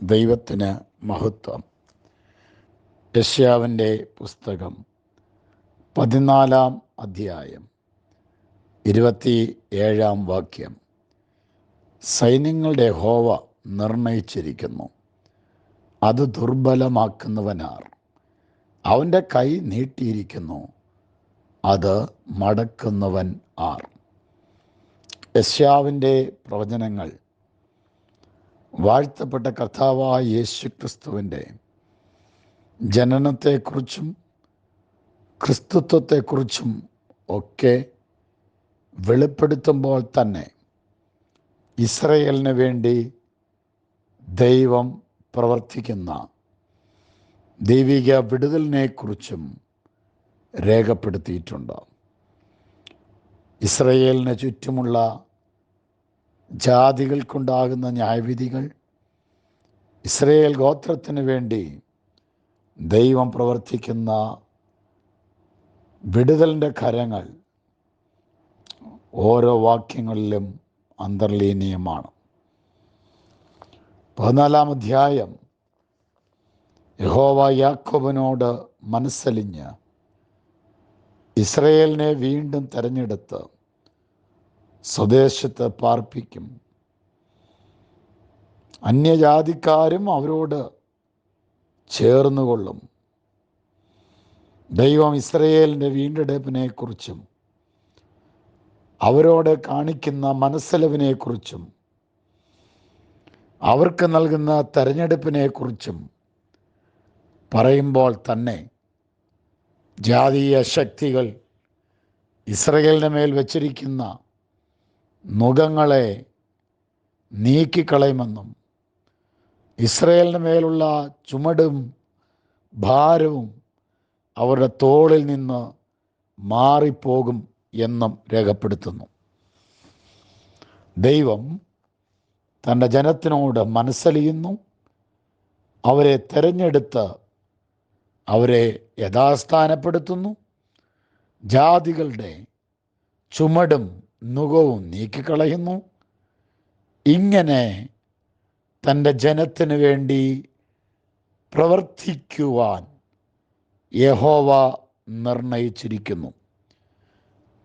ദൈവത്തിന് മഹത്വം. യെശയ്യാവിൻ്റെ പുസ്തകം 14 അധ്യായം 27 വാക്യം. സൈന്യങ്ങളുടെ യഹോവ നിർണയിച്ചിരിക്കുന്നു, അത് ദുർബലമാക്കുന്നവനാർ. അവൻ്റെ കൈ നീട്ടിയിരിക്കുന്നു, അത് മടക്കുന്നവൻ ആർ. യെശയ്യാവിൻ്റെ പ്രവചനങ്ങൾ വാഴ്ത്തപ്പെട്ട കർത്താവായ യേശുക്രിസ്തുവിൻ്റെ ജനനത്തെക്കുറിച്ചും ക്രിസ്തുത്വത്തെക്കുറിച്ചും ഒക്കെ വെളിപ്പെടുത്തുമ്പോൾ തന്നെ ഇസ്രയേലിന് വേണ്ടി ദൈവം പ്രവർത്തിക്കുന്ന ദൈവിക വിടുതലിനെക്കുറിച്ചും രേഖപ്പെടുത്തിയിട്ടുണ്ട്. ഇസ്രയേലിന് ചുറ്റുമുള്ള ജാതികൾക്കുണ്ടാകുന്ന ന്യായവിധികൾ, ഇസ്രയേൽ ഗോത്രത്തിന് വേണ്ടി ദൈവം പ്രവർത്തിക്കുന്ന വിടുതലിൻ്റെ കരങ്ങൾ ഓരോ വാക്യങ്ങളിലും അന്തർലീനീയമാണ്. 14 അധ്യായം യഹോവ യാക്കോബിനോട് മനസ്സലിഞ്ഞ് ഇസ്രയേലിനെ വീണ്ടും തെരഞ്ഞെടുത്ത് സ്വദേശത്ത് പാർപ്പിക്കും. അന്യജാതിക്കാരും അവരോട് ചേർന്നുകൊള്ളും. ദൈവം ഇസ്രയേലിൻ്റെ വീണ്ടെടുപ്പിനെക്കുറിച്ചും അവരോട് കാണിക്കുന്ന മനസ്സലിവിനെക്കുറിച്ചും അവർക്ക് നൽകുന്ന തെരഞ്ഞെടുപ്പിനെക്കുറിച്ചും പറയുമ്പോൾ തന്നെ ജാതീയ ശക്തികൾ ഇസ്രയേലിൻ്റെ മേൽ വച്ചിരിക്കുന്ന നുകങ്ങളെ നീക്കിക്കളയുമെന്നും ഇസ്രയേലിൻ്റെ മേലുള്ള ചുമടും ഭാരവും അവരുടെ തോളിൽ നിന്ന് മാറിപ്പോകും എന്നും രേഖപ്പെടുത്തുന്നു. ദൈവം തൻ്റെ ജനത്തിനോട് മനസ്സലിയുന്നു, അവരെ തെരഞ്ഞെടുത്ത് അവരെ യഥാസ്ഥാനപ്പെടുത്തുന്നു, ജാതികളുടെ ചുമടും നുകവും നീക്കിക്കളയുന്നു. ഇങ്ങനെ തൻ്റെ ജനത്തിന് വേണ്ടി പ്രവർത്തിക്കുവാൻ യഹോവ നിർണയിച്ചിരിക്കുന്നു.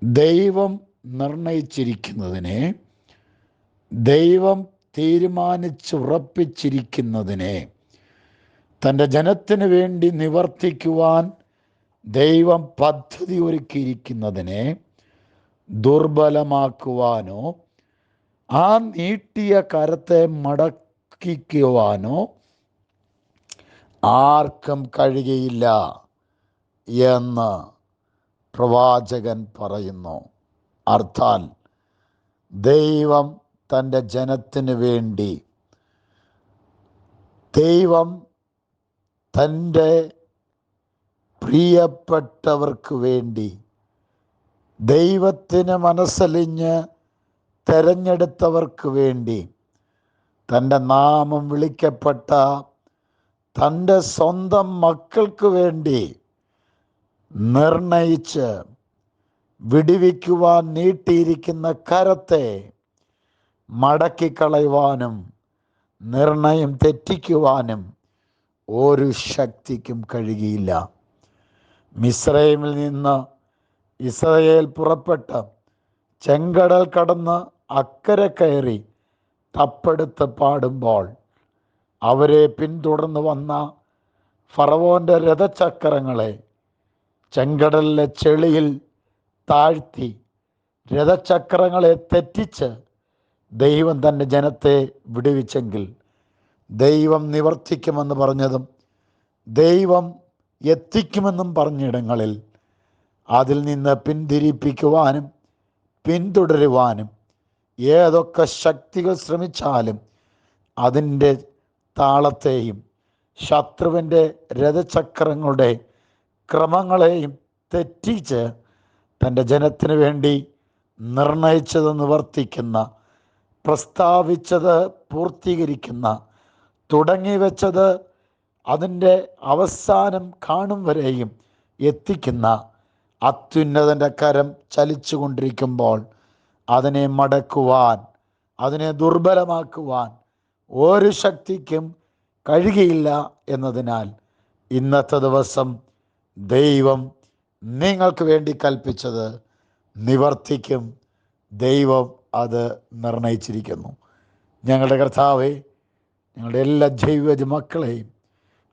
ദൈവം നിർണയിച്ചിരിക്കുന്നതിനെ, ദൈവം തീരുമാനിച്ചുറപ്പിച്ചിരിക്കുന്നതിനെ, തൻ്റെ ജനത്തിന് വേണ്ടി നിവർത്തിക്കുവാൻ ദൈവം പദ്ധതി ഒരുക്കിയിരിക്കുന്നതിനെ ദുർബലമാക്കുവാനോ ആ നീട്ടിയ കരത്തെ മടക്കിക്കുവാനോ ആർക്കും കഴിയുകയില്ല എന്ന് പ്രവാചകൻ പറയുന്നു. അർത്ഥാൽ ദൈവം തൻ്റെ ജനത്തിന് വേണ്ടി, ദൈവം തൻ്റെ പ്രിയപ്പെട്ടവർക്ക് വേണ്ടി, ദൈവത്തിന് മനസ്സലിഞ്ഞ് തെരഞ്ഞെടുത്തവർക്ക് വേണ്ടി, തൻ്റെ നാമം വിളിക്കപ്പെട്ട തൻ്റെ സ്വന്തം മക്കൾക്ക് വേണ്ടി നിർണയിച്ച് വിടുവിക്കുവാൻ നീട്ടിയിരിക്കുന്ന കരത്തെ മടക്കിക്കളയുവാനും നിർണയം തെറ്റിക്കുവാനും ഒരു ശക്തിക്കും കഴിയുകയില്ല. മിസ്രയീമിൽ നിന്ന് ഇസ്രായേൽ പുറപ്പെട്ട് ചെങ്കടൽ കടന്ന് അക്കരെ കയറി തപ്പെടുത്ത് പാടുമ്പോൾ അവരെ പിന്തുടർന്ന് വന്ന ഫറവോൻ്റെ രഥചക്രങ്ങളെ ചെങ്കടലിലെ ചെളിയിൽ താഴ്ത്തി രഥചക്രങ്ങളെ തെറ്റിച്ച് ദൈവം തൻ്റെ ജനത്തെ വിടുവിച്ചെങ്കിൽ, ദൈവം നിവർത്തിക്കുമെന്ന് പറഞ്ഞതും ദൈവം എത്തിക്കുമെന്നും പറഞ്ഞിടങ്ങളിൽ അതിൽ നിന്ന് പിന്തിരിപ്പിക്കുവാനും പിന്തുടരുവാനും ഏതൊക്കെ ശക്തികൾ ശ്രമിച്ചാലും അതിൻ്റെ താളത്തെയും ശത്രുവിൻ്റെ രഥചക്രങ്ങളുടെ ക്രമങ്ങളെയും തെറ്റിച്ച് തൻ്റെ ജനത്തിന് വേണ്ടി നിർണയിച്ചത് നിവർത്തിക്കുന്ന, പ്രസ്താവിച്ചത് പൂർത്തീകരിക്കുന്ന, തുടങ്ങിവെച്ചത് അതിൻ്റെ അവസാനം കാണും വരെയും എത്തിക്കുന്ന അത്യുന്നതൻ്റെ കരം ചലിച്ചു കൊണ്ടിരിക്കുമ്പോൾ അതിനെ മടക്കുവാൻ, അതിനെ ദുർബലമാക്കുവാൻ ഒരു ശക്തിക്കും കഴിയുകയില്ല എന്നതിനാൽ ഇന്നത്തെ ദിവസം ദൈവം നിങ്ങൾക്ക് വേണ്ടി കൽപ്പിച്ചത് നിവർത്തിക്കും. ദൈവം അത് നിർണയിച്ചിരിക്കുന്നു. ഞങ്ങളുടെ കർത്താവേ, ഞങ്ങളുടെ എല്ലാ ജൈവ മക്കളെയും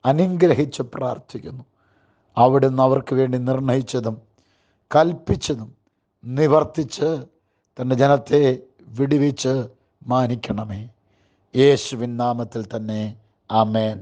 അനുഗ്രഹിച്ച് പ്രാർത്ഥിക്കുന്നു. അവിടുന്ന് അവർക്ക് വേണ്ടി നിർണയിച്ചതും കൽപ്പിച്ചതും നിവർത്തിച്ച് തൻ്റെ ജനത്തെ വിടുവിച്ച് മാനിക്കണമേ. യേശുവിൻ നാമത്തിൽ തന്നെ ആമേൻ.